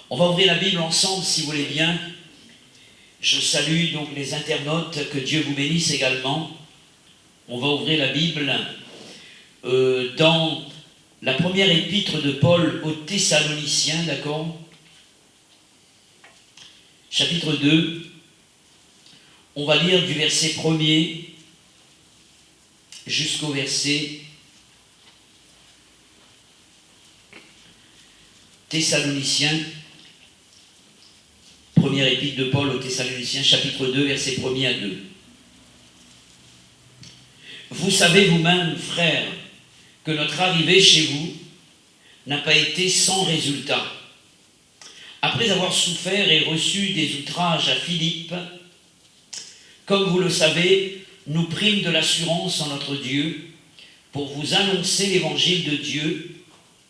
On va ouvrir la Bible ensemble, si vous voulez bien. Je salue donc les internautes, que Dieu vous bénisse également. On va ouvrir la Bible dans la première épître de Paul aux Thessaloniciens, d'accord? Chapitre 2. On va lire du verset 1er jusqu'au verset Thessaloniciens. Première épître de Paul aux Thessaloniciens, chapitre 2, verset 1er à 2. Vous savez vous-même, frères, que notre arrivée chez vous n'a pas été sans résultat. Après avoir souffert et reçu des outrages à Philippe, comme vous le savez, nous prîmes de l'assurance en notre Dieu pour vous annoncer l'évangile de Dieu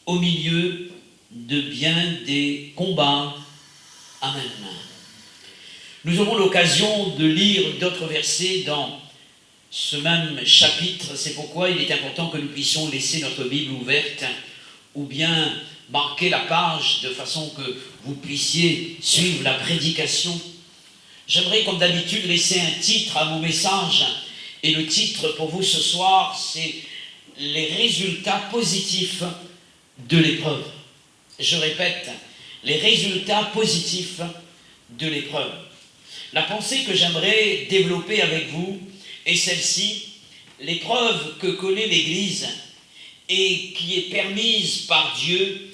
au milieu de bien des combats. Amen. Nous aurons l'occasion de lire d'autres versets dans ce même chapitre. C'est pourquoi il est important que nous puissions laisser notre Bible ouverte ou bien marquer la page de façon que vous puissiez suivre la prédication. J'aimerais, comme d'habitude, laisser un titre à mon message. Et le titre pour vous ce soir, c'est « Les résultats positifs de l'épreuve ». Je répète, les résultats positifs de l'épreuve. La pensée que j'aimerais développer avec vous est celle-ci. L'épreuve que connaît l'Église et qui est permise par Dieu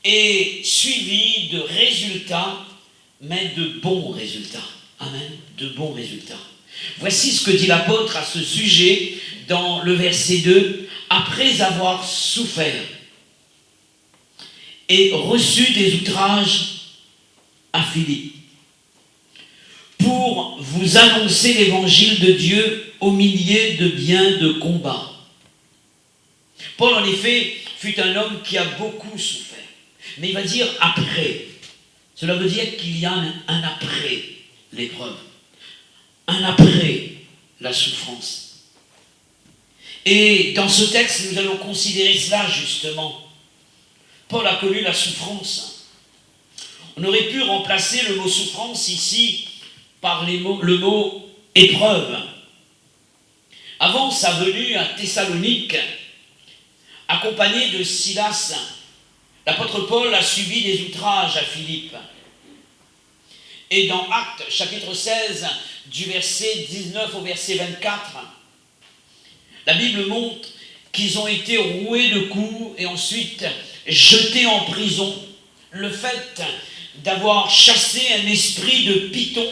est suivie de résultats, mais de bons résultats. Amen, de bons résultats. Voici ce que dit l'apôtre à ce sujet dans le verset 2. Après avoir souffert et reçu des outrages à Philippe, pour vous annoncer l'évangile de Dieu au milieu de bien de combats. Paul, en effet, fut un homme qui a beaucoup souffert. Mais il va dire après. Cela veut dire qu'il y a un après l'épreuve. Un après la souffrance. Et dans ce texte, nous allons considérer cela justement. Paul a connu la souffrance. On aurait pu remplacer le mot souffrance ici par le mot épreuve. Avant sa venue à Thessalonique, accompagné de Silas, l'apôtre Paul a subi des outrages à Philippe. Et dans Actes, chapitre 16, du verset 19 au verset 24, la Bible montre qu'ils ont été roués de coups et ensuite jetés en prison. Le fait d'avoir chassé un esprit de python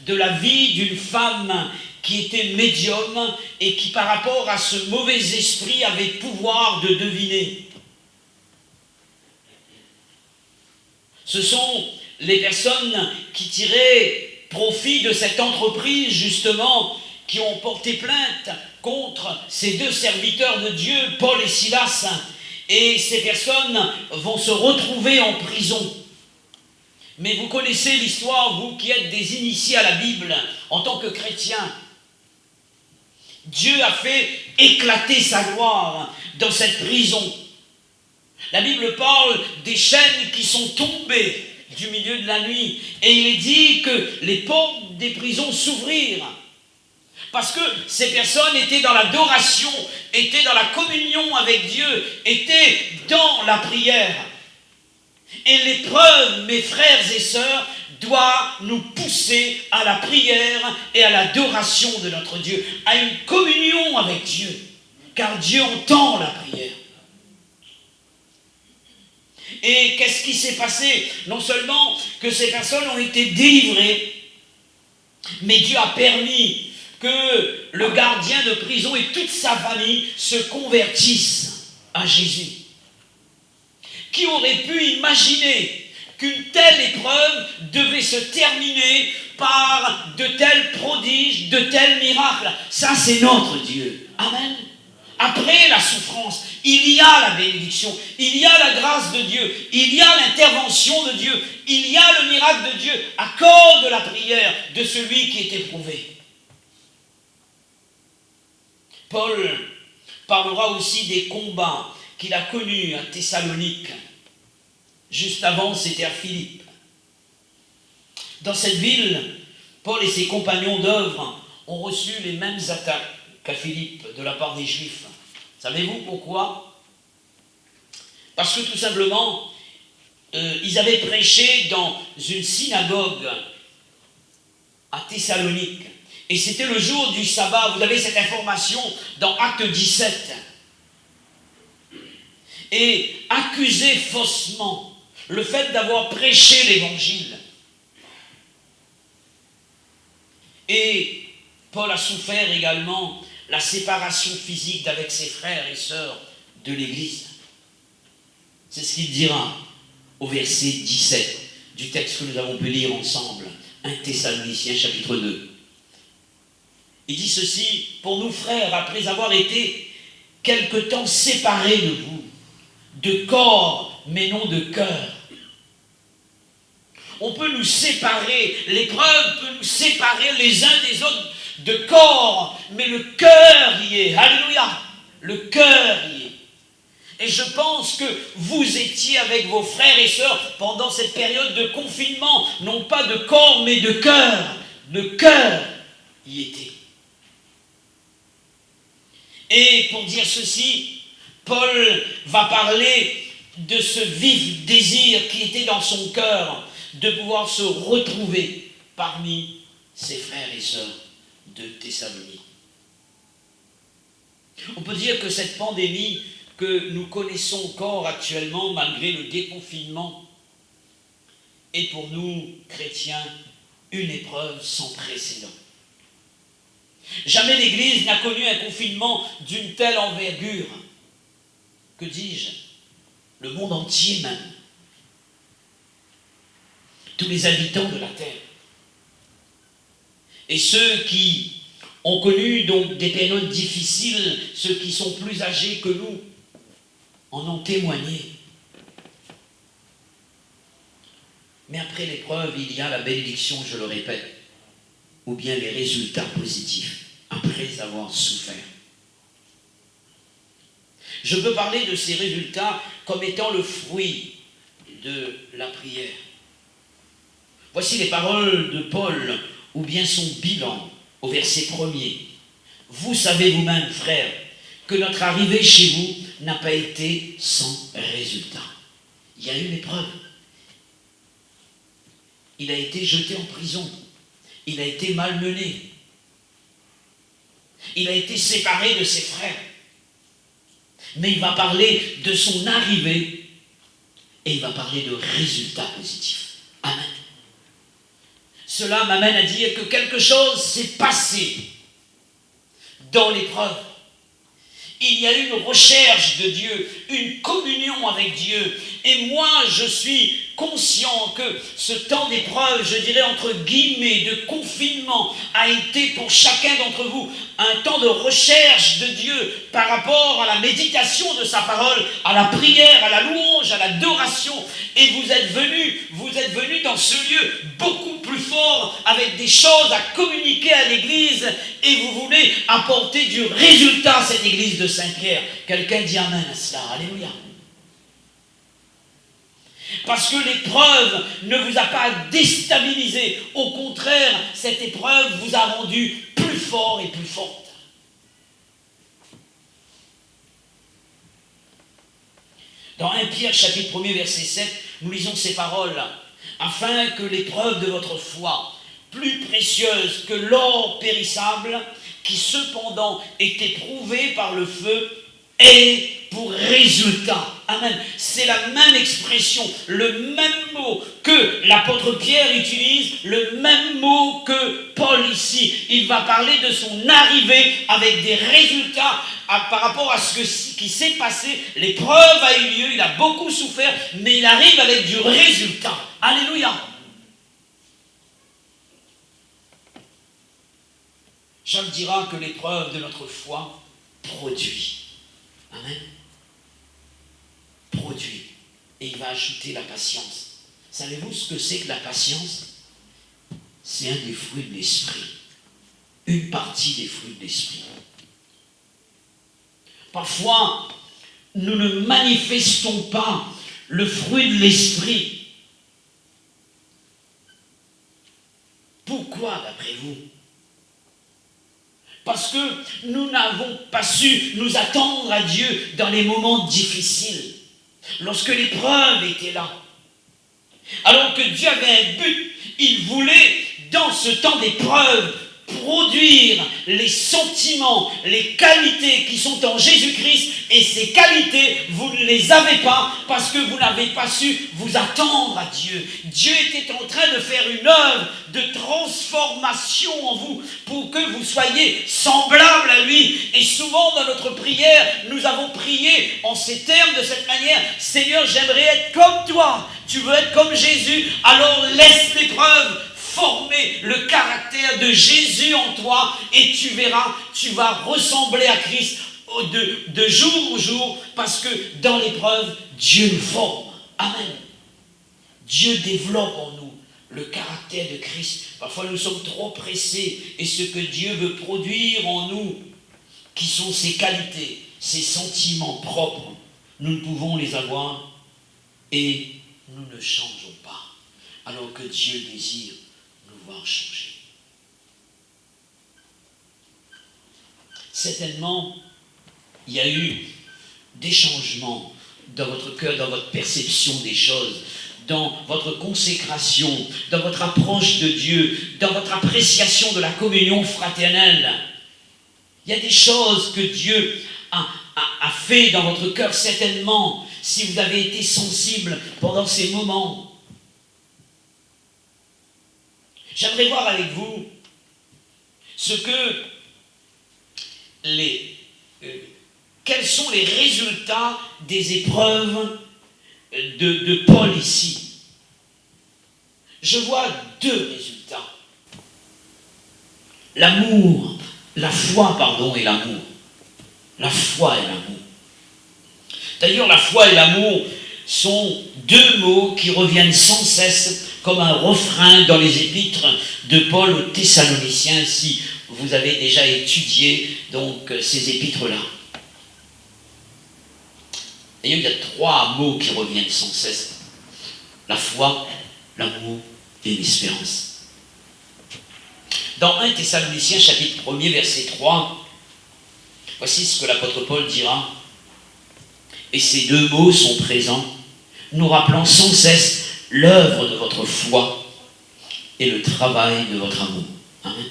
de la vie d'une femme qui était médium et qui, par rapport à ce mauvais esprit, avait pouvoir de deviner. Ce sont les personnes qui tiraient profit de cette entreprise, justement, qui ont porté plainte contre ces deux serviteurs de Dieu, Paul et Silas. Et ces personnes vont se retrouver en prison. Mais vous connaissez l'histoire, vous qui êtes des initiés à la Bible, en tant que chrétiens. Dieu a fait éclater sa gloire dans cette prison. La Bible parle des chaînes qui sont tombées du milieu de la nuit. Et il est dit que les portes des prisons s'ouvrirent. Parce que ces personnes étaient dans l'adoration, étaient dans la communion avec Dieu, étaient dans la prière. Et l'épreuve, mes frères et sœurs, doit nous pousser à la prière et à l'adoration de notre Dieu, à une communion avec Dieu, car Dieu entend la prière. Et qu'est-ce qui s'est passé? Non seulement que ces personnes ont été délivrées, mais Dieu a permis que le gardien de prison et toute sa famille se convertissent à Jésus. Qui aurait pu imaginer qu'une telle épreuve devait se terminer par de tels prodiges, de tels miracles? Ça, c'est notre Dieu. Amen. Après la souffrance, il y a la bénédiction, il y a la grâce de Dieu, il y a l'intervention de Dieu, il y a le miracle de Dieu à cause de la prière de celui qui est éprouvé. Paul parlera aussi des combats qu'il a connus à Thessalonique. Juste avant, c'était à Philippe. Dans cette ville, Paul et ses compagnons d'œuvre ont reçu les mêmes attaques qu'à Philippe de la part des Juifs. Savez-vous pourquoi? Parce que tout simplement, ils avaient prêché dans une synagogue à Thessalonique. Et c'était le jour du sabbat. Vous avez cette information dans Acte 17. Et accuser faussement le fait d'avoir prêché l'évangile. Et Paul a souffert également la séparation physique d'avec ses frères et sœurs de l'Église. C'est ce qu'il dira au verset 17 du texte que nous avons pu lire ensemble, 1 Thessaloniciens chapitre 2. Il dit ceci: pour nous frères, après avoir été quelque temps séparés de vous, de corps mais non de cœur. On peut nous séparer, l'épreuve peut nous séparer les uns des autres de corps, mais le cœur y est. Alléluia! Le cœur y est. Et je pense que vous étiez avec vos frères et sœurs pendant cette période de confinement, non pas de corps mais de cœur. Le cœur y était. Et pour dire ceci, Paul va parler de ce vif désir qui était dans son cœur de pouvoir se retrouver parmi ses frères et sœurs de Thessalonique. On peut dire que cette pandémie que nous connaissons encore actuellement, malgré le déconfinement, est pour nous, chrétiens, une épreuve sans précédent. Jamais l'Église n'a connu un confinement d'une telle envergure. Que dis-je? Le monde entier même. Tous les habitants de la terre. Et ceux qui ont connu donc des périodes difficiles, ceux qui sont plus âgés que nous, en ont témoigné. Mais après l'épreuve, il y a la bénédiction, je le répète, ou bien les résultats positifs, après avoir souffert. Je peux parler de ces résultats comme étant le fruit de la prière. Voici les paroles de Paul, ou bien son bilan, au verset 1er. Vous savez vous-même, frères, que notre arrivée chez vous n'a pas été sans résultat. Il y a eu une épreuve. Il a été jeté en prison. Il a été malmené. Il a été séparé de ses frères. Mais il va parler de son arrivée et il va parler de résultats positifs. Amen. Cela m'amène à dire que quelque chose s'est passé dans l'épreuve. Il y a eu une recherche de Dieu, une communion avec Dieu. Et moi, je suis conscient que ce temps d'épreuve, je dirais entre guillemets, de confinement, a été pour chacun d'entre vous un temps de recherche de Dieu par rapport à la méditation de sa parole, à la prière, à la louange, à l'adoration. Et vous êtes venus dans ce lieu beaucoup plus fort, avec des choses à communiquer à l'Église, et vous voulez apporter du résultat à cette Église de Saint-Pierre. Quelqu'un dit amen à cela. Alléluia. Parce que l'épreuve ne vous a pas déstabilisé. Au contraire, cette épreuve vous a rendu plus fort et plus forte. Dans 1 Pierre chapitre 1er verset 7, nous lisons ces paroles. Afin que l'épreuve de votre foi, plus précieuse que l'or périssable, qui cependant est éprouvé par le feu, ait pour résultat. Amen. C'est la même expression, le même mot que l'apôtre Pierre utilise, le même mot que Paul ici. Il va parler de son arrivée avec des résultats par rapport à ce qui s'est passé. L'épreuve a eu lieu, il a beaucoup souffert, mais il arrive avec du résultat. Alléluia. Jacques dira que l'épreuve de notre foi produit. Amen. Produit. Et il va ajouter la patience. Savez-vous ce que c'est que la patience? C'est un des fruits de l'esprit. Une partie des fruits de l'esprit. Parfois, nous ne manifestons pas le fruit de l'esprit Pourquoi d'après vous? Parce que nous n'avons pas su nous attendre à Dieu dans les moments difficiles, lorsque l'épreuve était là. Alors que Dieu avait un but, il voulait, dans ce temps d'épreuve, produire les sentiments, les qualités qui sont en Jésus-Christ, et ces qualités, vous ne les avez pas parce que vous n'avez pas su vous attendre à Dieu. Dieu était en train de faire une œuvre de transformation en vous pour que vous soyez semblables à lui. Et souvent dans notre prière, nous avons prié en ces termes, de cette manière: Seigneur, j'aimerais être comme toi. Tu veux être comme Jésus, alors laisse l'épreuve former le caractère de Jésus en toi, et tu verras, tu vas ressembler à Christ de jour en jour, parce que dans l'épreuve, Dieu nous forme. Amen. Dieu développe en nous le caractère de Christ. Parfois nous sommes trop pressés, et ce que Dieu veut produire en nous, qui sont ses qualités, ses sentiments propres, nous ne pouvons les avoir, et nous ne changeons pas, alors que Dieu désire nous voir changer. Certainement, il y a eu des changements dans votre cœur, dans votre perception des choses, dans votre consécration, dans votre approche de Dieu, dans votre appréciation de la communion fraternelle. Il y a des choses que Dieu a fait dans votre cœur, certainement, si vous avez été sensible pendant ces moments. J'aimerais voir avec vous ce que quels sont les résultats des épreuves de Paul ici. Je vois deux résultats. L'amour, la foi, pardon, et l'amour. La foi et l'amour. D'ailleurs, la foi et l'amour sont deux mots qui reviennent sans cesse comme un refrain dans les épîtres de Paul aux Thessaloniciens, si vous avez déjà étudié donc ces épîtres-là. D'ailleurs, il y a trois mots qui reviennent sans cesse: la foi, l'amour et l'espérance. Dans 1 Thessaloniciens chapitre 1er verset 3, voici ce que l'apôtre Paul dira. Et ces deux mots sont présents, nous rappelant sans cesse l'œuvre de votre foi et le travail de votre amour. Amen.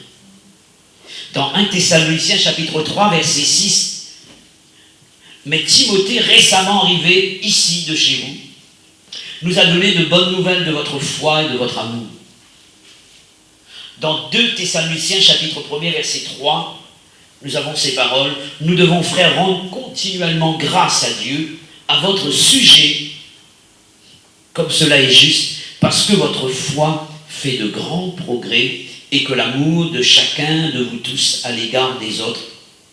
Dans 1 Thessaloniciens chapitre 3 verset 6, mais Timothée, récemment arrivé ici de chez vous, nous a donné de bonnes nouvelles de votre foi et de votre amour. Dans 2 Thessaloniciens chapitre 1er verset 3, nous avons ces paroles: nous devons, frères, rendre continuellement grâce à Dieu à votre sujet, comme cela est juste, parce que votre foi fait de grands progrès et que l'amour de chacun de vous tous à l'égard des autres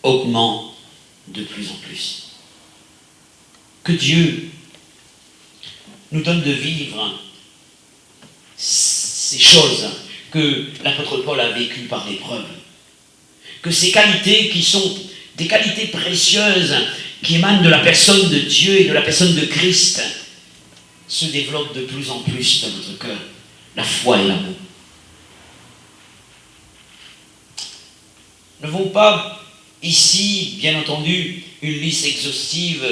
augmente de plus en plus. Que Dieu nous donne de vivre ces choses que l'apôtre Paul a vécues par l'épreuve. Que ces qualités qui sont des qualités précieuses qui émanent de la personne de Dieu et de la personne de Christ se développent de plus en plus dans notre cœur. La foi et l'amour. Nous n'avons pas ici, bien entendu, une liste exhaustive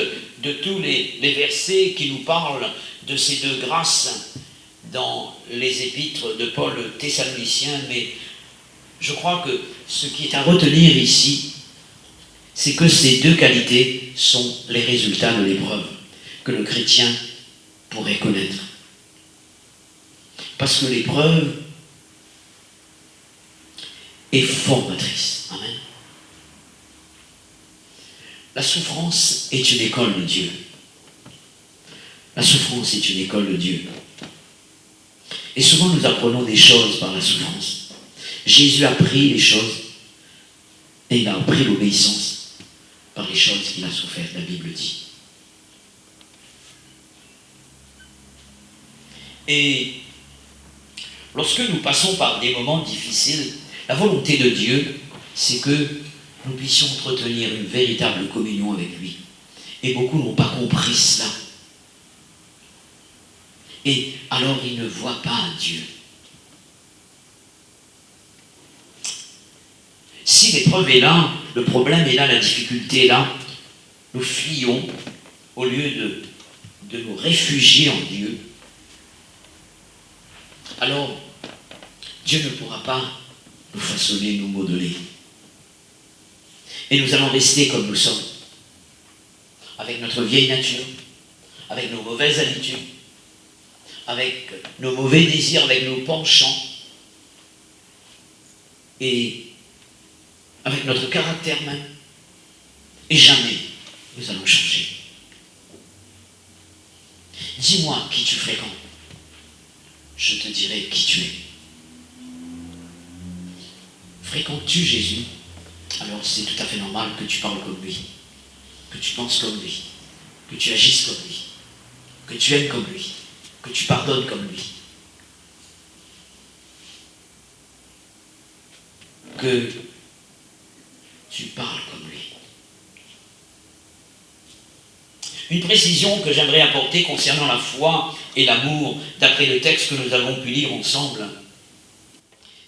de tous les versets qui nous parlent de ces deux grâces dans les épîtres de Paul Thessaloniciens, mais je crois que ce qui est à retenir ici, c'est que ces deux qualités sont les résultats de l'épreuve que le chrétien pourrait connaître. Parce que l'épreuve est formatrice. Amen. La souffrance est une école de Dieu. La souffrance est une école de Dieu. Et souvent nous apprenons des choses par la souffrance. Jésus a appris les choses et il a appris l'obéissance par les choses qu'il a souffert, la Bible dit. Et lorsque nous passons par des moments difficiles, la volonté de Dieu, c'est que nous puissions entretenir une véritable communion avec lui. Et beaucoup n'ont pas compris cela. Et alors ils ne voient pas Dieu. si l'épreuve est là, le problème est là, la difficulté est là, nous fuyons au lieu de nous réfugier en Dieu, alors Dieu ne pourra pas nous façonner, nous modeler. Et nous allons rester comme nous sommes, avec notre vieille nature, avec nos mauvaises habitudes, avec nos mauvais désirs, avec nos penchants, et avec notre caractère même. Et jamais nous allons changer. Dis-moi qui tu fréquentes. Je te dirai qui tu es. Fréquentes-tu Jésus? Alors c'est tout à fait normal que tu parles comme lui, que tu penses comme lui, que tu agisses comme lui, que tu aimes comme lui, que tu pardonnes comme lui, que tu parles comme lui. Une précision que j'aimerais apporter concernant la foi et l'amour, d'après le texte que nous avons pu lire ensemble,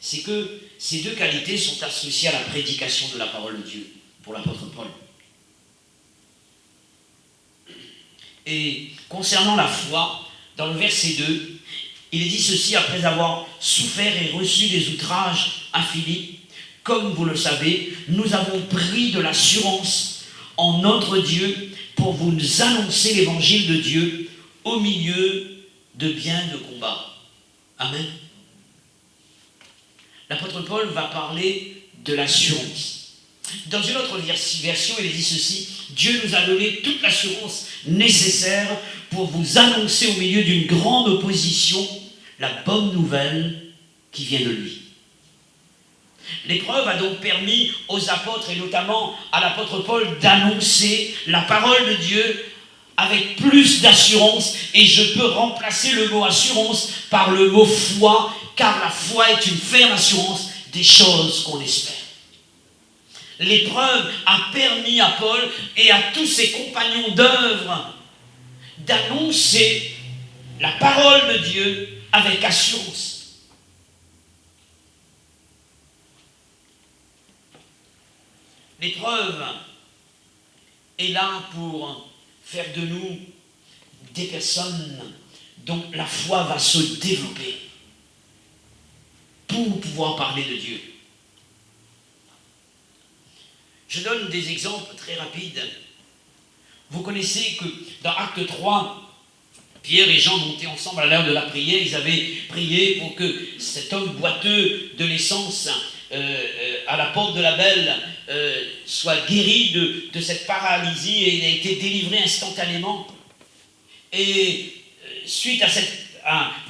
c'est que ces deux qualités sont associées à la prédication de la parole de Dieu, pour l'apôtre Paul. Et concernant la foi, dans le verset 2, il est dit ceci: après avoir souffert et reçu des outrages à Philippe, comme vous le savez, nous avons pris de l'assurance en notre Dieu pour vous annoncer l'évangile de Dieu au milieu de bien de combats. Amen. L'apôtre Paul va parler de l'assurance. Dans une autre version, il est dit ceci: Dieu nous a donné toute l'assurance nécessaire pour vous annoncer au milieu d'une grande opposition la bonne nouvelle qui vient de lui. L'épreuve a donc permis aux apôtres, et notamment à l'apôtre Paul, d'annoncer la parole de Dieu avec plus d'assurance, et je peux remplacer le mot assurance par le mot foi, car la foi est une ferme assurance des choses qu'on espère. L'épreuve a permis à Paul et à tous ses compagnons d'œuvre d'annoncer la parole de Dieu avec assurance. L'épreuve est là pour faire de nous des personnes dont la foi va se développer pour pouvoir parler de Dieu. Je donne des exemples très rapides. Vous connaissez que dans Acte 3, Pierre et Jean montaient ensemble à l'heure de la prière. Ils avaient prié pour que cet homme boiteux de l'essence à la porte de la Belle soit guéri de cette paralysie, et il a été délivré instantanément. Et suite à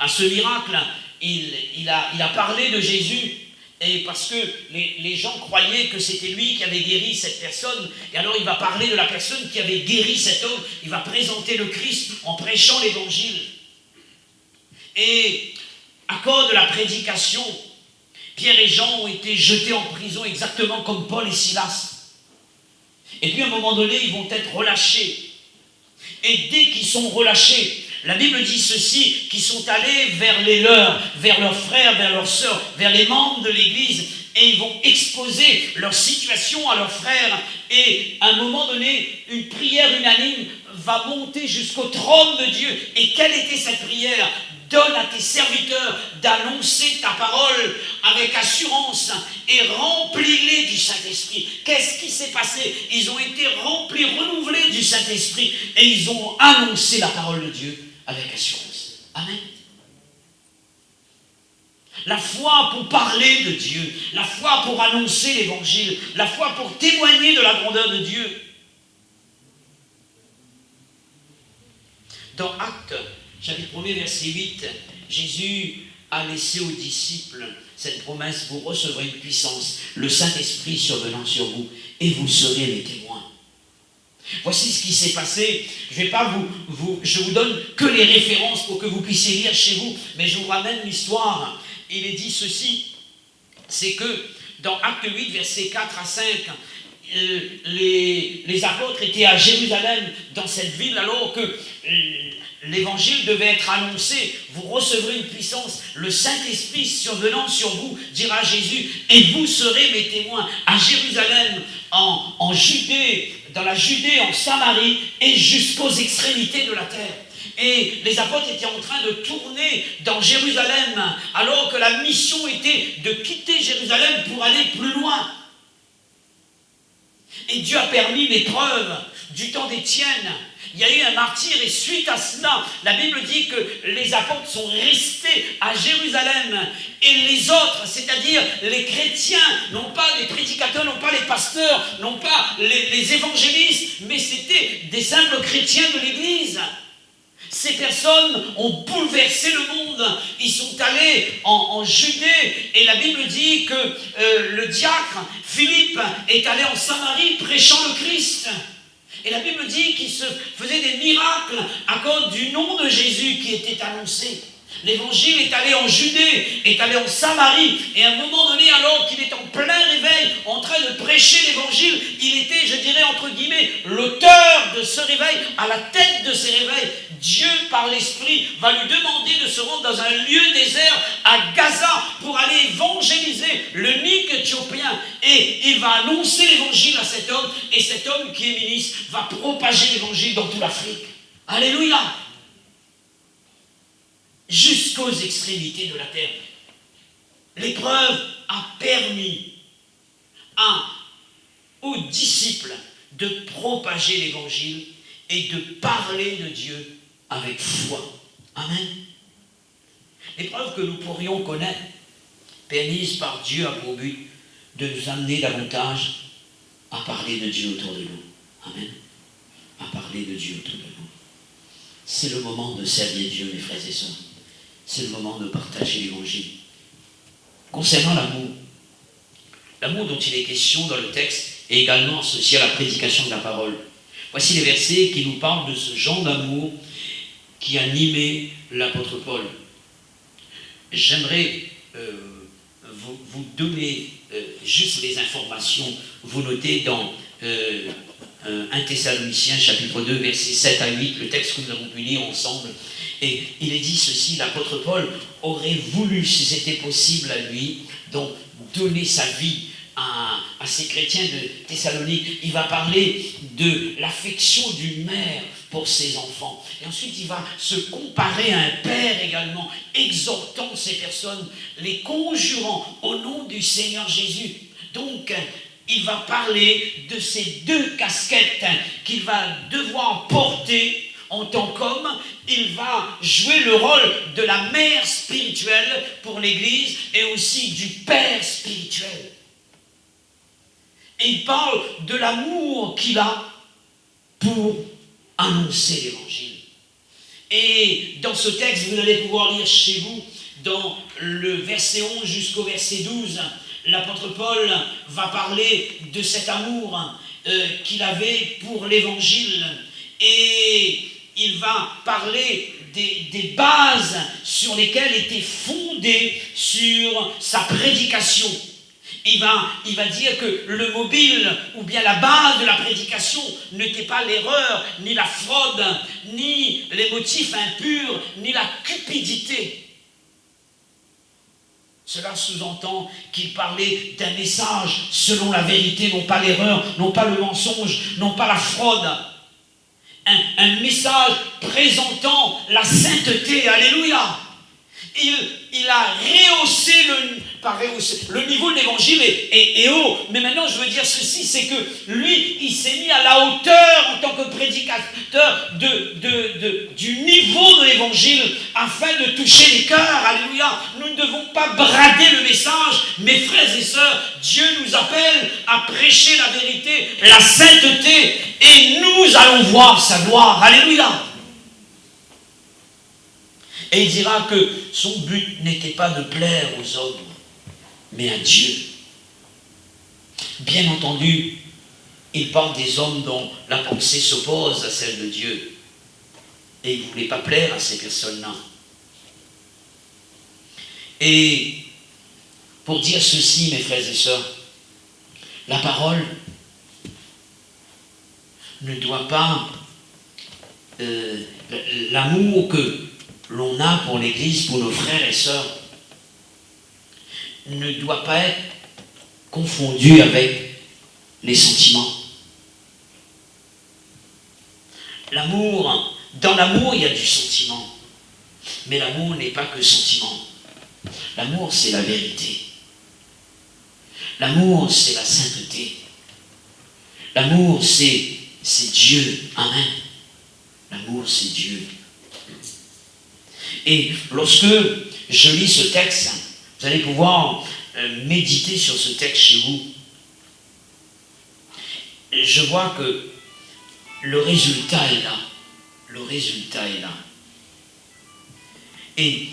ce miracle, il a parlé de Jésus, et parce que les gens croyaient que c'était lui qui avait guéri cette personne, et alors il va parler de la personne qui avait guéri cet homme, il va présenter le Christ en prêchant l'évangile. Et à cause de la prédication, Pierre et Jean ont été jetés en prison exactement comme Paul et Silas. Et puis à un moment donné, ils vont être relâchés. Et dès qu'ils sont relâchés, la Bible dit ceci, qu'ils sont allés vers les leurs, vers leurs frères, vers leurs sœurs, vers les membres de l'Église, et ils vont exposer leur situation à leurs frères. Et à un moment donné, une prière unanime va monter jusqu'au trône de Dieu. Et quelle était cette prière? Donne à tes serviteurs d'annoncer ta parole avec assurance et remplis-les du Saint-Esprit. Qu'est-ce qui s'est passé? Ils ont été remplis, renouvelés du Saint-Esprit, et ils ont annoncé la parole de Dieu avec assurance. Amen. La foi pour parler de Dieu, la foi pour annoncer l'évangile, la foi pour témoigner de la grandeur de Dieu. Dans Actes, chapitre 1er, verset 8, Jésus a laissé aux disciples cette promesse: vous recevrez une puissance, le Saint-Esprit survenant sur vous, et vous serez mes témoins. Voici ce qui s'est passé. Je vous donne que les références pour que vous puissiez lire chez vous, mais je vous ramène l'histoire. Il est dit ceci, c'est que dans Acte 8, versets 4 à 5, les apôtres étaient à Jérusalem, dans cette ville, alors que l'évangile devait être annoncé. Vous recevrez une puissance, le Saint-Esprit survenant sur vous, dira Jésus, et vous serez mes témoins à Jérusalem, en Judée, dans la Judée, en Samarie et jusqu'aux extrémités de la terre. Et les apôtres étaient en train de tourner dans Jérusalem, alors que la mission était de quitter Jérusalem pour aller plus loin. Et Dieu a permis l'épreuve du temps d'Étienne. Il y a eu un martyr et suite à cela, la Bible dit que les apôtres sont restés à Jérusalem et les autres, c'est-à-dire les chrétiens, non pas les prédicateurs, non pas les pasteurs, non pas les évangélistes, mais c'était des simples chrétiens de l'Église. Ces personnes ont bouleversé le monde. Ils sont allés en Judée et la Bible dit que le diacre Philippe est allé en Samarie prêchant le Christ. Et la Bible dit qu'il se faisait des miracles à cause du nom de Jésus qui était annoncé. L'évangile est allé en Judée, est allé en Samarie, et à un moment donné, alors qu'il est en plein réveil, en train de prêcher l'évangile, il était, je dirais, entre guillemets, l'auteur de ce réveil, à la tête de ces réveils. Dieu, par l'Esprit, va lui demander de se rendre dans un lieu désert, à Gaza, pour aller évangéliser le Nik éthiopien. Et il va annoncer l'évangile à cet homme, et cet homme qui est ministre va propager l'évangile dans toute l'Afrique. Alléluia! Jusqu'aux extrémités de la terre. L'épreuve a permis aux disciples de propager l'évangile et de parler de Dieu avec foi. Amen. L'épreuve que nous pourrions connaître, permise par Dieu, a pour but de nous amener davantage à parler de Dieu autour de nous. Amen. À parler de Dieu autour de nous. C'est le moment de servir Dieu, mes frères et sœurs. C'est le moment de partager l'évangile. Concernant l'amour dont il est question dans le texte est également associé à la prédication de la parole. Voici les versets qui nous parlent de ce genre d'amour qui animait l'apôtre Paul. J'aimerais vous donner juste les informations. Vous notez dans 1 Thessaloniciens chapitre 2 versets 7 à 8, le texte que nous avons pu lire ensemble. Et il est dit ceci, l'apôtre Paul aurait voulu, si c'était possible à lui, donc donner sa vie à ces chrétiens de Thessalonique. Il va parler de l'affection d'une mère pour ses enfants. Et ensuite, il va se comparer à un père également, exhortant ces personnes, les conjurant au nom du Seigneur Jésus. Donc, il va parler de ces deux casquettes qu'il va devoir porter en tant qu'homme. Il va jouer le rôle de la mère spirituelle pour l'Église et aussi du père spirituel. Et il parle de l'amour qu'il a pour annoncer l'Évangile. Et dans ce texte, vous allez pouvoir lire chez vous, dans le verset 11 jusqu'au verset 12, l'apôtre Paul va parler de cet amour qu'il avait pour l'Évangile. Et il va parler des bases sur lesquelles était fondée sur sa prédication. Il va dire que le mobile, ou bien la base de la prédication, n'était pas l'erreur, ni la fraude, ni les motifs impurs, ni la cupidité. Cela sous-entend qu'il parlait d'un message selon la vérité, non pas l'erreur, non pas le mensonge, non pas la fraude. Un message présentant la sainteté. Alléluia. Il a rehaussé le niveau de l'évangile est haut. Mais maintenant, je veux dire ceci, c'est que lui, il s'est mis à la hauteur en tant que prédicateur du niveau de l'évangile afin de toucher les cœurs. Alléluia. Nous ne devons pas brader le message. Mes frères et sœurs, Dieu nous appelle à prêcher la vérité, la sainteté, et nous allons voir sa gloire. Alléluia. Et il dira que son but n'était pas de plaire aux hommes, mais à Dieu. Bien entendu, il parle des hommes dont la pensée s'oppose à celle de Dieu. Et il ne voulait pas plaire à ces personnes-là. Et pour dire ceci, mes frères et sœurs, la parole ne doit pas l'amour que l'on a pour l'Église, pour nos frères et sœurs, ne doit pas être confondu avec les sentiments. L'amour, dans l'amour, il y a du sentiment. Mais l'amour n'est pas que sentiment. L'amour, c'est la vérité. L'amour, c'est la sainteté. L'amour, c'est Dieu. Amen. L'amour, c'est Dieu. Et lorsque je lis ce texte, vous allez pouvoir méditer sur ce texte chez vous. Je vois que le résultat est là. Le résultat est là. Et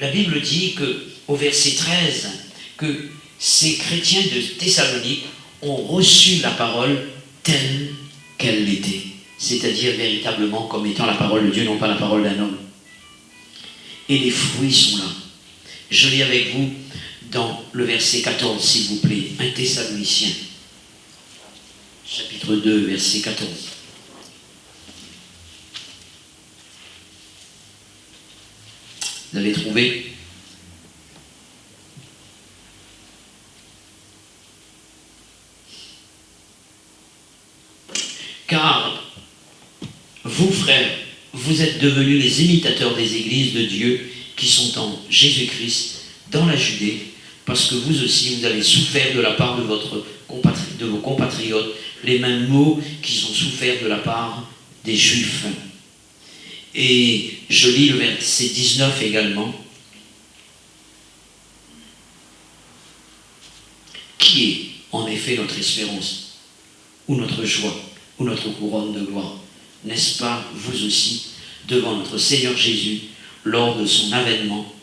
la Bible dit qu'au verset 13, que ces chrétiens de Thessalonique ont reçu la parole telle qu'elle l'était. C'est-à-dire véritablement comme étant la parole de Dieu, non pas la parole d'un homme. Et les fruits sont là. Je lis avec vous dans le verset 14, s'il vous plaît, 1 Thessaloniciens, chapitre 2, verset 14. Vous avez trouvé? Car vous, frères, vous êtes devenus les imitateurs des églises de Dieu qui sont en Jésus-Christ, dans la Judée, parce que vous aussi, vous avez souffert de la part de vos compatriotes les mêmes maux qu'ils ont souffert de la part des Juifs. Et je lis le verset 19 également. Qui est en effet notre espérance, ou notre joie, ou notre couronne de gloire? N'est-ce pas vous aussi, devant notre Seigneur Jésus, lors de son avènement?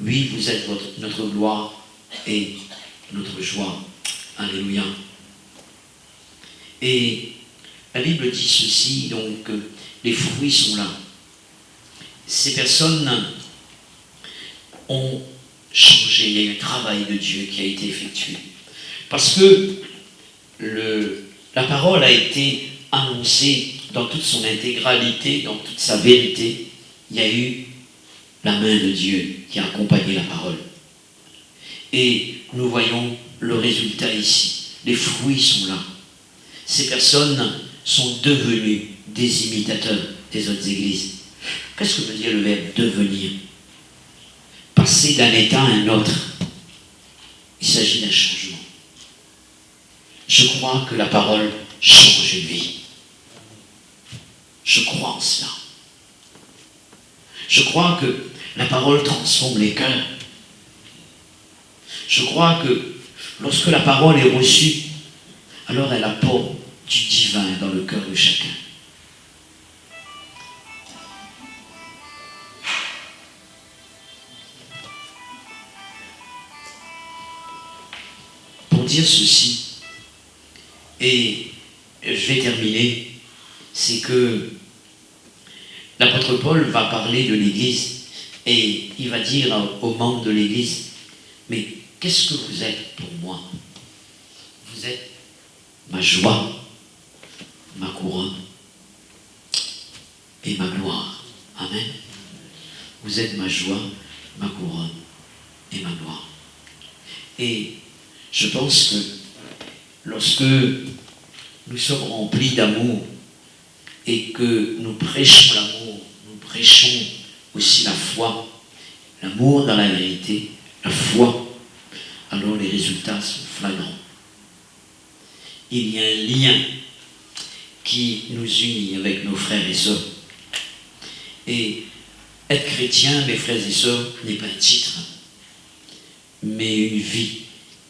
Oui, vous êtes notre gloire et notre joie. Alléluia. Et la Bible dit ceci, donc les fruits sont là. Ces personnes ont changé, il y a eu un travail de Dieu qui a été effectué. Parce que la parole a été annoncée dans toute son intégralité, dans toute sa vérité. Il y a eu la main de Dieu qui a accompagné la parole. Et nous voyons le résultat ici. Les fruits sont là. Ces personnes sont devenues des imitateurs des autres églises. Qu'est-ce que veut dire le verbe devenir? Passer d'un état à un autre. Il s'agit d'un changement. Je crois que la parole change une vie. Je crois en cela. Je crois que la parole transforme les cœurs. Je crois que lorsque la parole est reçue, alors elle apporte du divin dans le cœur de chacun. Pour dire ceci, et je vais terminer, c'est que l'apôtre Paul va parler de l'Église et il va dire aux membres de l'Église, mais qu'est-ce que vous êtes pour moi? Vous êtes ma joie, ma couronne et ma gloire. Amen. Vous êtes ma joie, ma couronne et ma gloire. Et je pense que lorsque nous sommes remplis d'amour et que nous prêchons l'amour, nous prêchons aussi la foi, l'amour dans la vérité, la foi, alors les résultats sont flagrants. Il y a un lien qui nous unit avec nos frères et sœurs. Et être chrétien, mes frères et sœurs, n'est pas un titre, mais une vie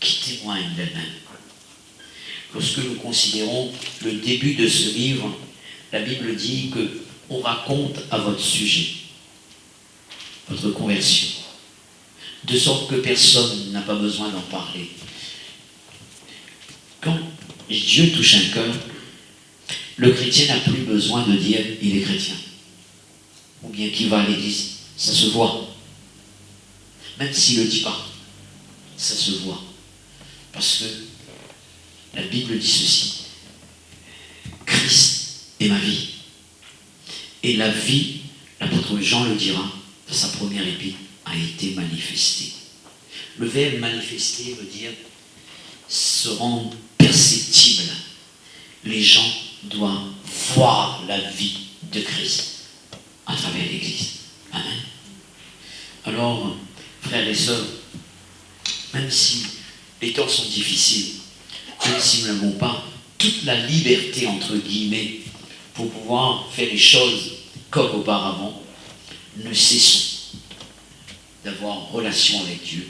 qui témoigne d'elle-même. Lorsque nous considérons le début de ce livre, la Bible dit qu'on raconte à votre sujet votre conversion, de sorte que personne n'a pas besoin d'en parler. Quand Dieu touche un cœur, le chrétien n'a plus besoin de dire « il est chrétien » ou bien qu'il va à l'église. Ça se voit. Même s'il ne le dit pas, ça se voit. Parce que la Bible dit ceci: Christ est ma vie. Et la vie, l'apôtre Jean le dira dans sa première épître, a été manifestée. Le verbe manifester veut dire se rendre perceptible. Les gens doivent voir la vie de Christ à travers l'Église. Amen. Alors, frères et sœurs, même si les temps sont difficiles, même si nous n'avons pas toute la liberté, entre guillemets, pour pouvoir faire les choses comme auparavant, ne cessons d'avoir relation avec Dieu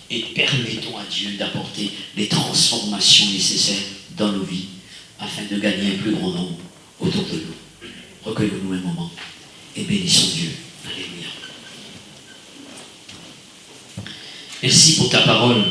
et permettons à Dieu d'apporter les transformations nécessaires dans nos vies afin de gagner un plus grand nombre autour de nous. Recueillons-nous un moment et bénissons Dieu. Alléluia. Merci pour ta parole.